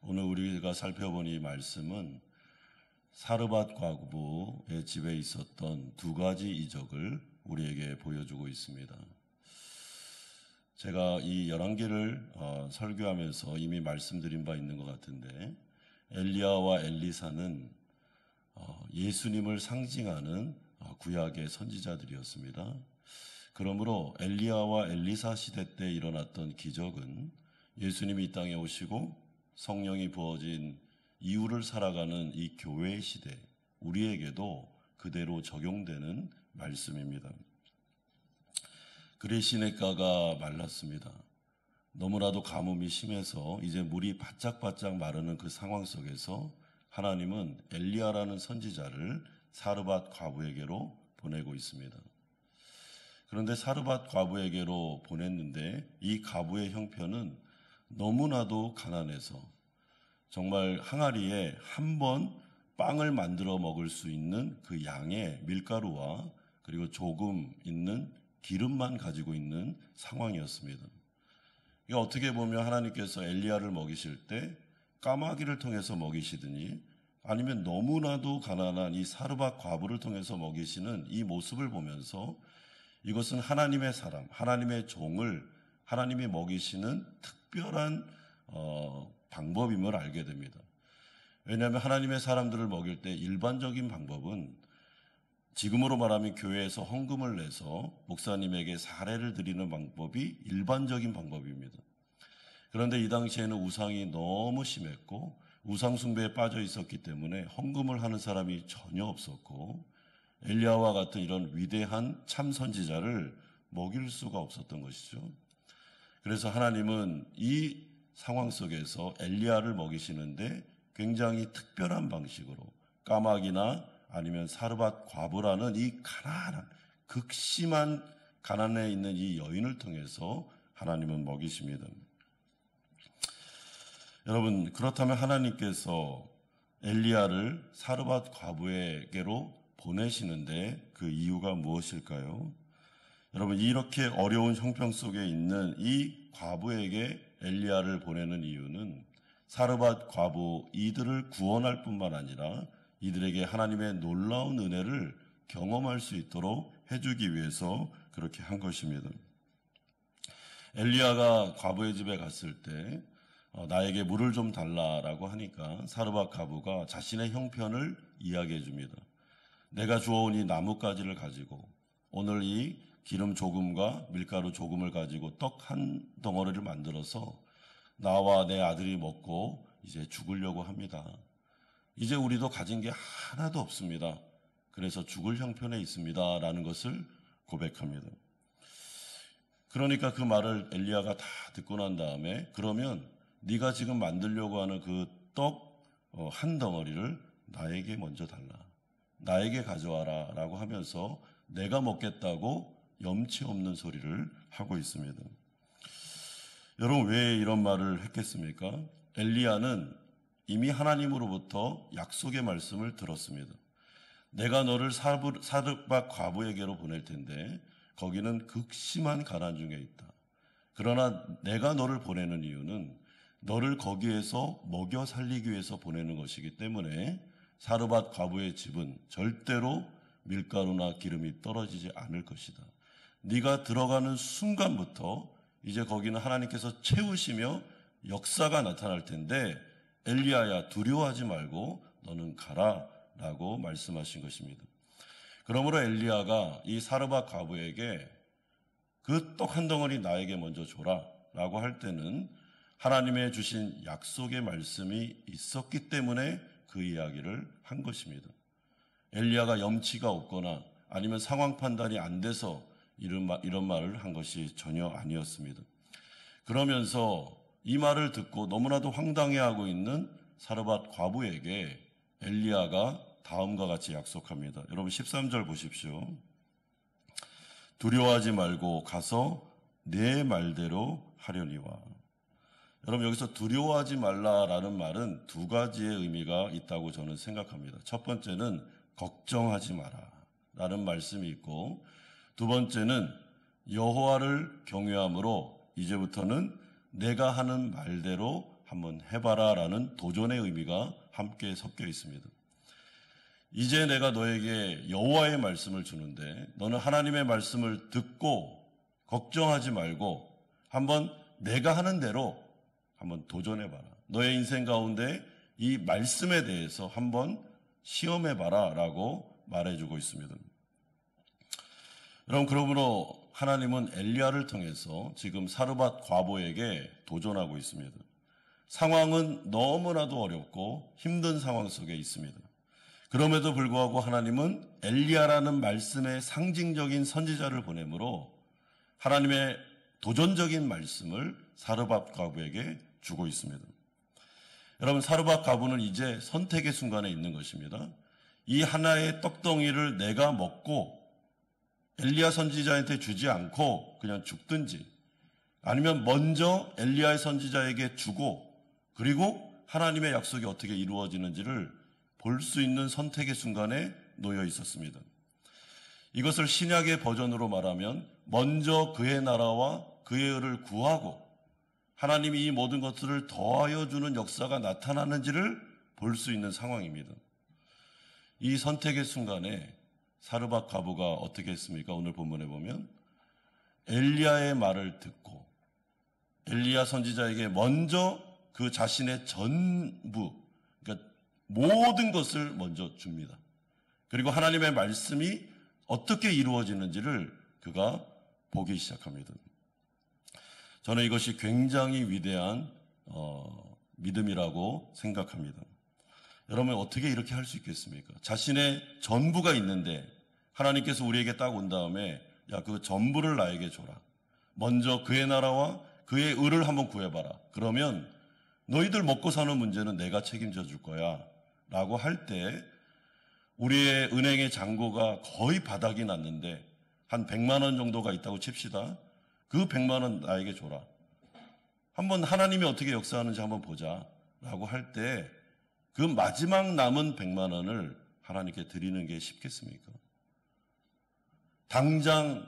오늘 우리가 살펴본 이 말씀은 사르밧 과부의 집에 있었던 두 가지 이적을 우리에게 보여주고 있습니다. 제가 이 열왕기를 설교하면서 이미 말씀드린 바 있는 것 같은데, 엘리야와 엘리사는 예수님을 상징하는 구약의 선지자들이었습니다. 그러므로 엘리야와 엘리사 시대 때 일어났던 기적은 예수님이 이 땅에 오시고 성령이 부어진 이후를 살아가는 이 교회 시대, 우리에게도 그대로 적용되는 말씀입니다. 그의 시냇가가 말랐습니다. 너무나도 가뭄이 심해서 이제 물이 바짝바짝 마르는 그 상황 속에서 하나님은 엘리야라는 선지자를 사르밧 과부에게로 보내고 있습니다. 그런데 사르밧 과부에게로 보냈는데 이 과부의 형편은 너무나도 가난해서 정말 항아리에 한 번 빵을 만들어 먹을 수 있는 그 양의 밀가루와 그리고 조금 있는 기름만 가지고 있는 상황이었습니다. 이게 어떻게 보면 하나님께서 엘리야를 먹이실 때 까마귀를 통해서 먹이시더니 아니면 너무나도 가난한 이 사르밧 과부를 통해서 먹이시는 이 모습을 보면서 이것은 하나님의 사람, 하나님의 종을 하나님이 먹이시는 특별한 방법임을 알게 됩니다. 왜냐하면 하나님의 사람들을 먹일 때 일반적인 방법은 지금으로 말하면 교회에서 헌금을 내서 목사님에게 사례를 드리는 방법이 일반적인 방법입니다. 그런데 이 당시에는 우상이 너무 심했고 우상 숭배에 빠져 있었기 때문에 헌금을 하는 사람이 전혀 없었고 엘리야와 같은 이런 위대한 참 선지자를 먹일 수가 없었던 것이죠. 그래서 하나님은 이 상황 속에서 엘리야를 먹이시는데 굉장히 특별한 방식으로 까마귀나 아니면 사르밧 과부라는 이 가난한 극심한 가난에 있는 이 여인을 통해서 하나님은 먹이십니다. 여러분, 그렇다면 하나님께서 엘리야를 사르밧 과부에게로 보내시는데 그 이유가 무엇일까요? 여러분, 이렇게 어려운 형편 속에 있는 이 과부에게 엘리야를 보내는 이유는 사르밧 과부 이들을 구원할 뿐만 아니라 이들에게 하나님의 놀라운 은혜를 경험할 수 있도록 해주기 위해서 그렇게 한 것입니다. 엘리야가 과부의 집에 갔을 때 나에게 물을 좀 달라라고 하니까 사르밧 과부가 자신의 형편을 이야기해 줍니다. 내가 주워온 이 나뭇가지를 가지고 오늘 이 기름 조금과 밀가루 조금을 가지고 떡 한 덩어리를 만들어서 나와 내 아들이 먹고 이제 죽으려고 합니다. 이제 우리도 가진 게 하나도 없습니다. 그래서 죽을 형편에 있습니다. 라는 것을 고백합니다. 그러니까 그 말을 엘리야가 다 듣고 난 다음에 그러면 네가 지금 만들려고 하는 그 떡 한 덩어리를 나에게 먼저 달라. 나에게 가져와라 라고 하면서 내가 먹겠다고 염치 없는 소리를 하고 있습니다. 여러분, 왜 이런 말을 했겠습니까? 엘리야는 이미 하나님으로부터 약속의 말씀을 들었습니다. 내가 너를 사르밧 과부에게로 보낼 텐데 거기는 극심한 가난 중에 있다. 그러나 내가 너를 보내는 이유는 너를 거기에서 먹여 살리기 위해서 보내는 것이기 때문에 사르밧 과부의 집은 절대로 밀가루나 기름이 떨어지지 않을 것이다. 네가 들어가는 순간부터 이제 거기는 하나님께서 채우시며 역사가 나타날 텐데 엘리야야 두려워하지 말고 너는 가라 라고 말씀하신 것입니다. 그러므로 엘리야가 이 사르밧 과부에게 그 떡 한 덩어리 나에게 먼저 줘라 라고 할 때는 하나님의 주신 약속의 말씀이 있었기 때문에 그 이야기를 한 것입니다. 엘리야가 염치가 없거나 아니면 상황 판단이 안 돼서 이런 말을 한 것이 전혀 아니었습니다. 그러면서 이 말을 듣고 너무나도 황당해하고 있는 사르밧 과부에게 엘리야가 다음과 같이 약속합니다. 여러분 13절 보십시오. 두려워하지 말고 가서 내 말대로 하려니와. 여러분 여기서 두려워하지 말라라는 말은 두 가지의 의미가 있다고 저는 생각합니다. 첫 번째는 걱정하지 마라 라는 말씀이 있고 두 번째는 여호와를 경외함으로 이제부터는 내가 하는 말대로 한번 해봐라 라는 도전의 의미가 함께 섞여 있습니다. 이제 내가 너에게 여호와의 말씀을 주는데 너는 하나님의 말씀을 듣고 걱정하지 말고 한번 내가 하는 대로 한번 도전해봐라. 너의 인생 가운데 이 말씀에 대해서 한번 시험해봐라 라고 말해주고 있습니다. 여러분, 그러므로 하나님은 엘리야를 통해서 지금 사르밧 과부에게 도전하고 있습니다. 상황은 너무나도 어렵고 힘든 상황 속에 있습니다. 그럼에도 불구하고 하나님은 엘리야라는 말씀의 상징적인 선지자를 보내므로 하나님의 도전적인 말씀을 사르밧 과부에게 주고 있습니다. 여러분, 사르밧 과부는 이제 선택의 순간에 있는 것입니다. 이 하나의 떡덩이를 내가 먹고 엘리야 선지자한테 주지 않고 그냥 죽든지, 아니면 먼저 엘리야의 선지자에게 주고 그리고 하나님의 약속이 어떻게 이루어지는지를 볼 수 있는 선택의 순간에 놓여 있었습니다. 이것을 신약의 버전으로 말하면 먼저 그의 나라와 그의 의를 구하고 하나님이 이 모든 것들을 더하여 주는 역사가 나타나는지를 볼 수 있는 상황입니다. 이 선택의 순간에 사르밧 과부가 어떻게 했습니까? 오늘 본문에 보면 엘리야의 말을 듣고 엘리야 선지자에게 먼저 그 자신의 전부, 그러니까 모든 것을 먼저 줍니다. 그리고 하나님의 말씀이 어떻게 이루어지는지를 그가 보기 시작합니다. 저는 이것이 굉장히 위대한 믿음이라고 생각합니다. 여러분, 어떻게 이렇게 할 수 있겠습니까? 자신의 전부가 있는데 하나님께서 우리에게 딱 온 다음에 야, 그 전부를 나에게 줘라. 먼저 그의 나라와 그의 의를 한번 구해봐라. 그러면 너희들 먹고 사는 문제는 내가 책임져 줄 거야 라고 할 때 우리의 은행의 잔고가 거의 바닥이 났는데 한 100만 원 정도가 있다고 칩시다. 그 100만 원 나에게 줘라. 한번 하나님이 어떻게 역사하는지 한번 보자 라고 할 때 그 마지막 남은 100만 원을 하나님께 드리는 게 쉽겠습니까? 당장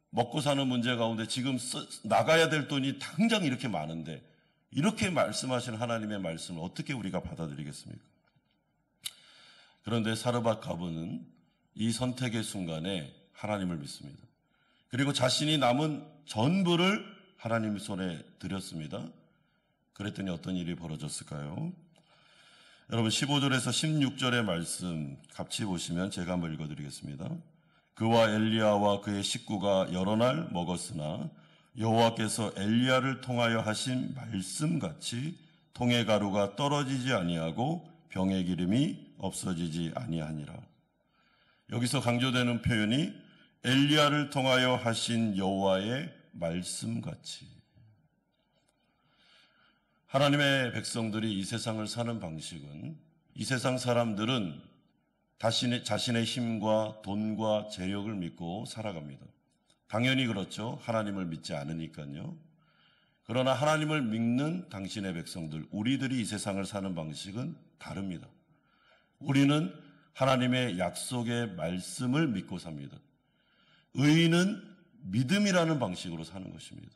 먹고 사는 문제 가운데 지금 나가야 될 돈이 당장 이렇게 많은데 이렇게 말씀하신 하나님의 말씀을 어떻게 우리가 받아들이겠습니까? 그런데 사르밧 과부는 이 선택의 순간에 하나님을 믿습니다. 그리고 자신이 남은 전부를 하나님 손에 드렸습니다. 그랬더니 어떤 일이 벌어졌을까요? 여러분, 15절에서 16절의 말씀 같이 보시면 제가 한번 읽어드리겠습니다. 그와 엘리야와 그의 식구가 여러 날 먹었으나 여호와께서 엘리야를 통하여 하신 말씀같이 통의 가루가 떨어지지 아니하고 병의 기름이 없어지지 아니하니라. 여기서 강조되는 표현이 엘리야를 통하여 하신 여호와의 말씀같이. 하나님의 백성들이 이 세상을 사는 방식은 이 세상 사람들은 자신의 힘과 돈과 재력을 믿고 살아갑니다. 당연히 그렇죠. 하나님을 믿지 않으니까요. 그러나 하나님을 믿는 당신의 백성들, 우리들이 이 세상을 사는 방식은 다릅니다. 우리는 하나님의 약속의 말씀을 믿고 삽니다. 의인은 믿음이라는 방식으로 사는 것입니다.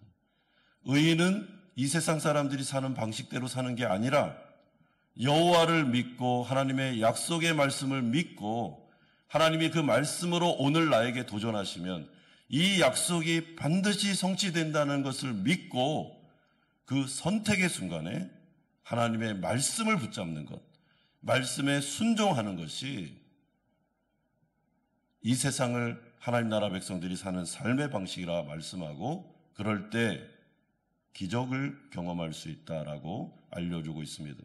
의인은 이 세상 사람들이 사는 방식대로 사는 게 아니라 여호와를 믿고 하나님의 약속의 말씀을 믿고 하나님이 그 말씀으로 오늘 나에게 도전하시면 이 약속이 반드시 성취된다는 것을 믿고 그 선택의 순간에 하나님의 말씀을 붙잡는 것, 말씀에 순종하는 것이 이 세상을 하나님 나라 백성들이 사는 삶의 방식이라 말씀하고 그럴 때 기적을 경험할 수 있다라고 알려주고 있습니다.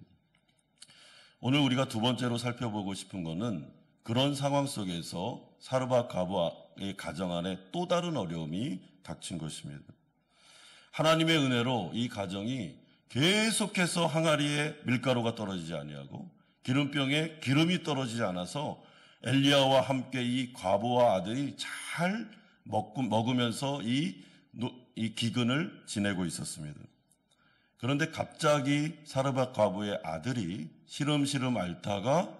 오늘 우리가 두 번째로 살펴보고 싶은 것은 그런 상황 속에서 사르밧 과부의 가정 안에 또 다른 어려움이 닥친 것입니다. 하나님의 은혜로 이 가정이 계속해서 항아리에 밀가루가 떨어지지 아니하고 기름병에 기름이 떨어지지 않아서 엘리야와 함께 이 과부와 아들이 잘 먹으면서 이 기근을 지내고 있었습니다. 그런데 갑자기 사르밧 과부의 아들이 시름시름 앓다가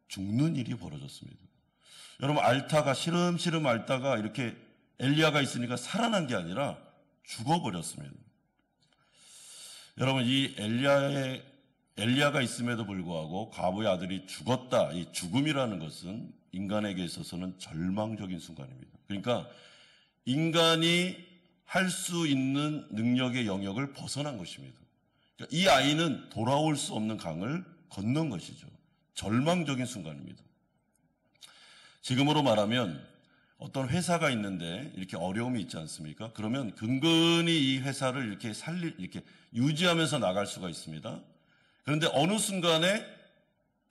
죽는 일이 벌어졌습니다. 여러분, 앓다가 시름시름 앓다가 이렇게 엘리야가 있으니까 살아난 게 아니라 죽어버렸습니다. 여러분, 이 엘리야가 있음에도 불구하고 과부의 아들이 죽었다. 이 죽음이라는 것은 인간에게 있어서는 절망적인 순간입니다. 그러니까 인간이 할 수 있는 능력의 영역을 벗어난 것입니다. 그러니까 이 아이는 돌아올 수 없는 강을 건넌 것이죠. 절망적인 순간입니다. 지금으로 말하면 어떤 회사가 있는데 이렇게 어려움이 있지 않습니까? 그러면 근근히 이 회사를 이렇게 유지하면서 나갈 수가 있습니다. 그런데 어느 순간에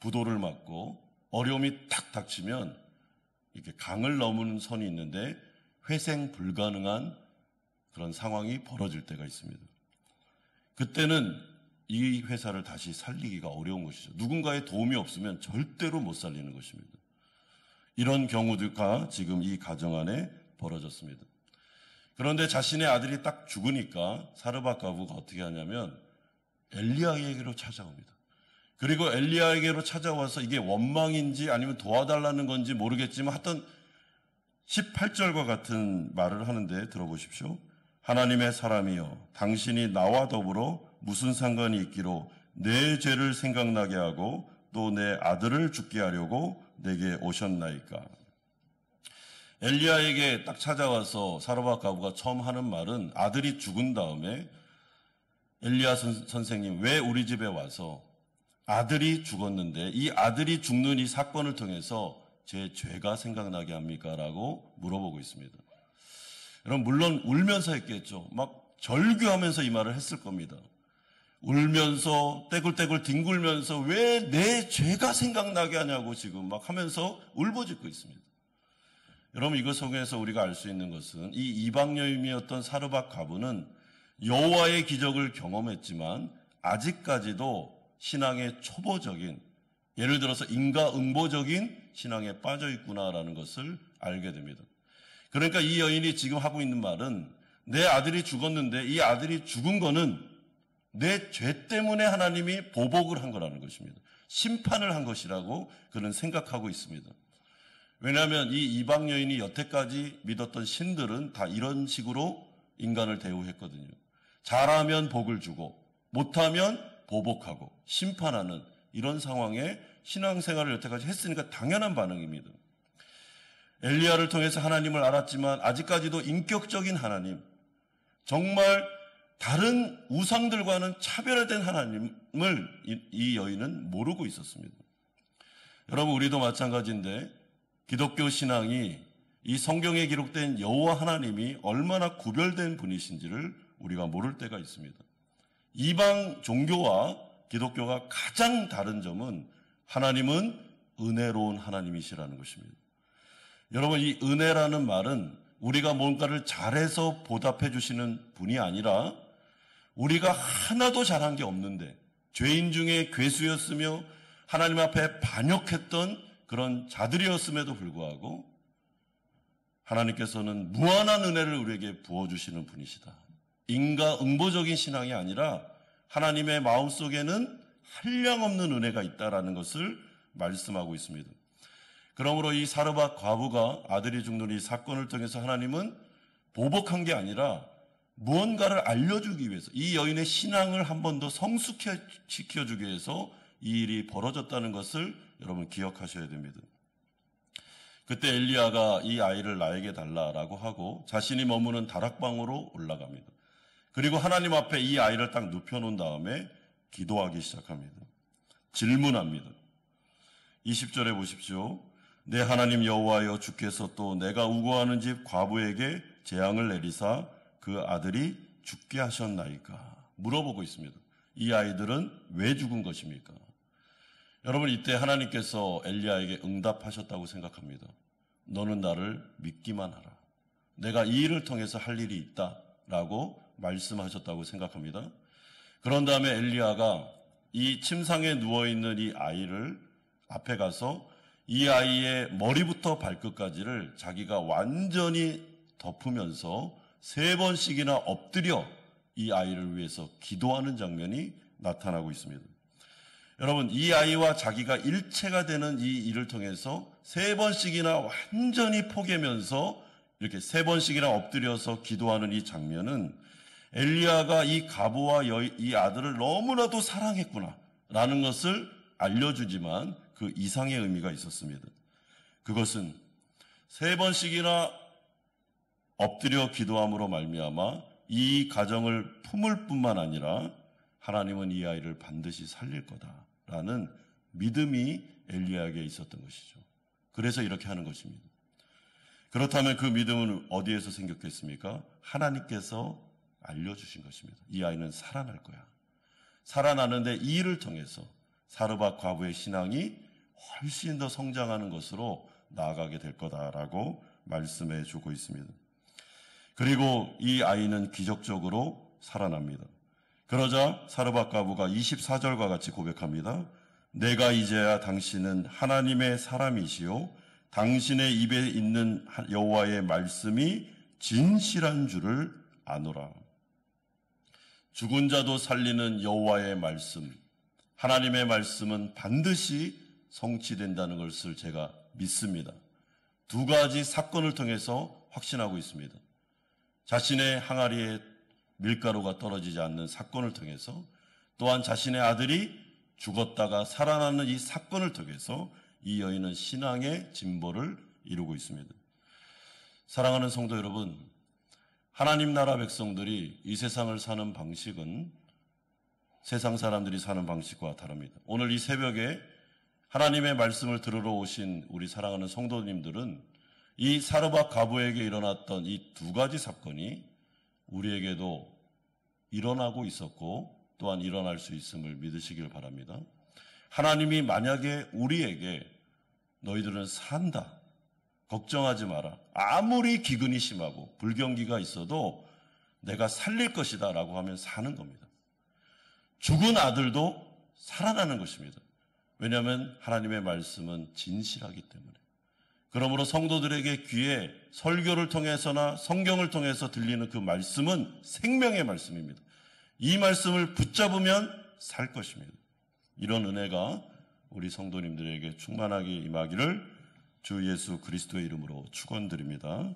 부도를 맞고 어려움이 탁 닥치면 이렇게 강을 넘는 선이 있는데 회생 불가능한 그런 상황이 벌어질 때가 있습니다. 그때는 이 회사를 다시 살리기가 어려운 것이죠. 누군가의 도움이 없으면 절대로 못 살리는 것입니다. 이런 경우가 지금 이 가정 안에 벌어졌습니다. 그런데 자신의 아들이 딱 죽으니까 사르밧 과부가 어떻게 하냐면 엘리야에게로 찾아옵니다. 그리고 엘리야에게로 찾아와서 이게 원망인지 아니면 도와달라는 건지 모르겠지만 하여튼 18절과 같은 말을 하는데 들어보십시오. 하나님의 사람이여, 당신이 나와 더불어 무슨 상관이 있기로 내 죄를 생각나게 하고 또 내 아들을 죽게 하려고 내게 오셨나이까. 엘리야에게 딱 찾아와서 사르밧 과부가 처음 하는 말은 아들이 죽은 다음에 엘리야 선생님 왜 우리 집에 와서 아들이 죽었는데 이 아들이 죽는 이 사건을 통해서 제 죄가 생각나게 합니까? 라고 물어보고 있습니다. 여러분, 물론 울면서 했겠죠. 막 절규하면서 이 말을 했을 겁니다. 울면서 떼굴떼굴 뒹굴면서 왜 내 죄가 생각나게 하냐고 지금 막 하면서 울부짖고 있습니다. 여러분, 이것 속에서 우리가 알 수 있는 것은 이 이방 여인이었던 사르밧 과부는 여호와의 기적을 경험했지만 아직까지도 신앙의 초보적인, 예를 들어서 인과응보적인 신앙에 빠져 있구나라는 것을 알게 됩니다. 그러니까 이 여인이 지금 하고 있는 말은 내 아들이 죽었는데 이 아들이 죽은 거는 내 죄 때문에 하나님이 보복을 한 거라는 것입니다. 심판을 한 것이라고 그는 생각하고 있습니다. 왜냐하면 이 이방 여인이 여태까지 믿었던 신들은 다 이런 식으로 인간을 대우했거든요. 잘하면 복을 주고 못하면 보복하고 심판하는 이런 상황에 신앙생활을 여태까지 했으니까 당연한 반응입니다. 엘리야를 통해서 하나님을 알았지만 아직까지도 인격적인 하나님, 정말 다른 우상들과는 차별화된 하나님을 이 여인은 모르고 있었습니다. 여러분, 우리도 마찬가지인데 기독교 신앙이 이 성경에 기록된 여호와 하나님이 얼마나 구별된 분이신지를 우리가 모를 때가 있습니다. 이방 종교와 기독교가 가장 다른 점은 하나님은 은혜로운 하나님이시라는 것입니다. 여러분, 이 은혜라는 말은 우리가 뭔가를 잘해서 보답해 주시는 분이 아니라 우리가 하나도 잘한 게 없는데 죄인 중에 괴수였으며 하나님 앞에 반역했던 그런 자들이었음에도 불구하고 하나님께서는 무한한 은혜를 우리에게 부어주시는 분이시다. 인과응보적인 신앙이 아니라 하나님의 마음속에는 한량없는 은혜가 있다라는 것을 말씀하고 있습니다. 그러므로 이 사르밧 과부가 아들이 죽는 이 사건을 통해서 하나님은 보복한 게 아니라 무언가를 알려주기 위해서 이 여인의 신앙을 한 번 더 성숙시켜주기 위해서 이 일이 벌어졌다는 것을 여러분 기억하셔야 됩니다. 그때 엘리야가 이 아이를 나에게 달라라고 하고 자신이 머무는 다락방으로 올라갑니다. 그리고 하나님 앞에 이 아이를 딱 눕혀놓은 다음에 기도하기 시작합니다. 질문합니다. 20절에 보십시오. 내 하나님 여호와여, 주께서 또 내가 우고하는 집 과부에게 재앙을 내리사 그 아들이 죽게 하셨나이까? 물어보고 있습니다. 이 아이들은 왜 죽은 것입니까? 여러분, 이때 하나님께서 엘리야에게 응답하셨다고 생각합니다. 너는 나를 믿기만 하라. 내가 이 일을 통해서 할 일이 있다라고 말씀하셨다고 생각합니다. 그런 다음에 엘리야가 이 침상에 누워있는 이 아이를 앞에 가서 이 아이의 머리부터 발끝까지를 자기가 완전히 덮으면서 3번씩이나 엎드려 이 아이를 위해서 기도하는 장면이 나타나고 있습니다. 여러분, 이 아이와 자기가 일체가 되는 이 일을 통해서 3번씩이나 완전히 포개면서 이렇게 3번씩이나 엎드려서 기도하는 이 장면은 엘리야가 이 과부와 이 아들을 너무나도 사랑했구나라는 것을 알려주지만 그 이상의 의미가 있었습니다. 그것은 3번씩이나 엎드려 기도함으로 말미암아 이 가정을 품을 뿐만 아니라 하나님은 이 아이를 반드시 살릴 거다라는 믿음이 엘리야에게 있었던 것이죠. 그래서 이렇게 하는 것입니다. 그렇다면 그 믿음은 어디에서 생겼겠습니까? 하나님께서 알려주신 것입니다. 이 아이는 살아날 거야. 살아나는데 이 일을 통해서 사르밧 과부의 신앙이 훨씬 더 성장하는 것으로 나아가게 될 거다라고 말씀해 주고 있습니다. 그리고 이 아이는 기적적으로 살아납니다. 그러자 사르밧 과부가 24절과 같이 고백합니다. 내가 이제야 당신은 하나님의 사람이시요 당신의 입에 있는 여호와의 말씀이 진실한 줄을 아노라. 죽은 자도 살리는 여호와의 말씀, 하나님의 말씀은 반드시 성취된다는 것을 제가 믿습니다. 2가지 사건을 통해서 확신하고 있습니다. 자신의 항아리에 밀가루가 떨어지지 않는 사건을 통해서, 또한 자신의 아들이 죽었다가 살아나는 이 사건을 통해서 이 여인은 신앙의 진보를 이루고 있습니다. 사랑하는 성도 여러분, 하나님 나라 백성들이 이 세상을 사는 방식은 세상 사람들이 사는 방식과 다릅니다. 오늘 이 새벽에 하나님의 말씀을 들으러 오신 우리 사랑하는 성도님들은 이 사르밧 과부에게 일어났던 이 2가지 사건이 우리에게도 일어나고 있었고 또한 일어날 수 있음을 믿으시길 바랍니다. 하나님이 만약에 우리에게 너희들은 산다, 걱정하지 마라, 아무리 기근이 심하고 불경기가 있어도 내가 살릴 것이다 라고 하면 사는 겁니다. 죽은 아들도 살아나는 것입니다. 왜냐하면 하나님의 말씀은 진실하기 때문에. 그러므로 성도들에게 귀에 설교를 통해서나 성경을 통해서 들리는 그 말씀은 생명의 말씀입니다. 이 말씀을 붙잡으면 살 것입니다. 이런 은혜가 우리 성도님들에게 충만하게 임하기를 주 예수 그리스도의 이름으로 축원드립니다.